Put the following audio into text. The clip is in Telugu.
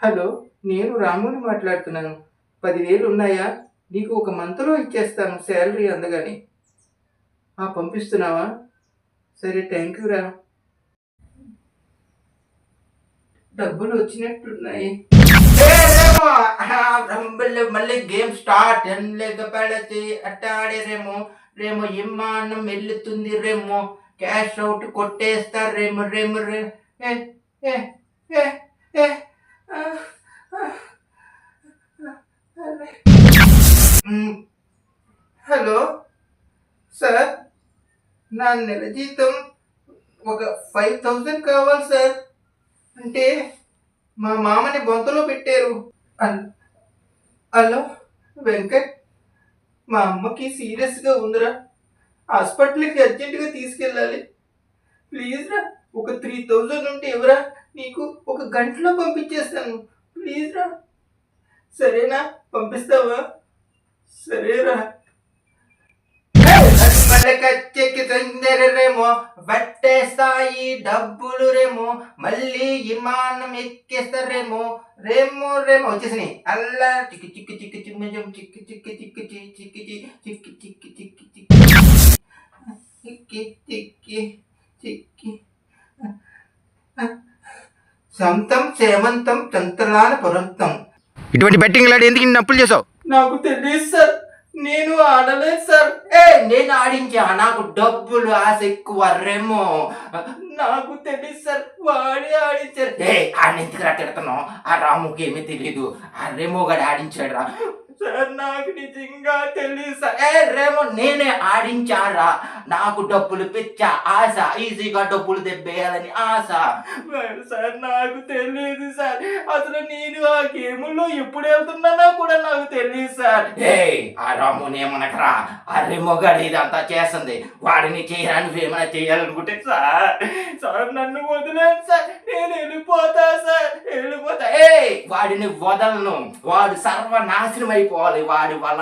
హలో, నేను రాముని మాట్లాడుతున్నాను. 10,000 ఉన్నాయా? నీకు ఒక మంత్లో ఇచ్చేస్తాను శాలరీ అందగానే. పంపిస్తున్నావా? సరే, థ్యాంక్ యూ రా. డబ్బులు వచ్చినట్టున్నాయి. మళ్ళీ గేమ్ స్టార్ట్ పడతి అట్టాడే రేమో విమానం వెళ్తుంది క్యాష్ అవుట్ కొట్టేస్తారు రే. ఏ, ఏ, ఏ, ఏ, ఆ, ఆ, అరే. హలో సార్, నా నెల జీతం ఒక 5,000 కావాలి సార్. అంటే మా మామని బొంతలో పెట్టారు. హలో వెంకట్, మా అమ్మకి సీరియస్గా ఉందిరా, హాస్పిటల్కి అర్జెంటుగా తీసుకెళ్ళాలి. ప్లీజ్ రా, ఒక 3,000 ఉంటే ఎవరా, నీకు ఒక గంటలో పంపించేస్తాను. ప్లీజ్ రా. సరేనా? పంపిస్తావా? సరేరా. కచ్చెక్కి తొందరేమో పట్టేస్తాయి డబ్బులు మళ్ళీ విమానం ఎక్కేస్తారేమో వచ్చేసినాయి. అల్లా చిక్కి చిక్కి చిక్కి చిక్కి చిక్కి చిక్కి చిక్కి చిక్కి చిక్కి చిక్కి చిక్కి చిక్కి చిక్కి చిక్కి సొంతం సేమంతం చంతలాన పొరంతం. ఇటువంటి బెట్టింగ్ లాడి ఎందుకు ఇన్ని అప్పులు చేసావు? నాకు తెలియదు సార్, నేను ఆడలేదు సార్. నేను ఆడించా, నాకు డబ్బులు ఆశ ఎక్కువ నాకు తెలియదు సార్, వాడే ఆడించారు. ఆయన ఎందుకు తిడుతున్నావు? ఆ రాముకి ఏమీ తెలీదు, ఆ రెమో గడి ఆడించాడు రా. సార్ నాకు నిజంగా తెలియదు సార్. రేమో నేనే ఆడించారా, నాకు డబ్బులు పిచ్చా ఆశ, ఈజీగా డబ్బులు దెబ్బేయాలని ఆశ. సార్ నాకు తెలియదు సార్, అసలు నేను ఆ గేముల్లో ఎప్పుడు వెళ్తున్నానో కూడా నాకు తెలియదు సార్. ఆ రాముని ఏమనకరా, ఆ రెమోగాడు ఇదంతా చేస్తుంది, వాడిని చేయడానికి నువ్వేమైనా చేయాలనుకుంటే సార్ నన్ను వదిలేదు సార్, నేను వెళ్ళిపోతా సార్, వెళ్ళిపోతా. వాడిని వదలను, వాడు సర్వనాశనం అయిపోవాలి, వాడి వల్ల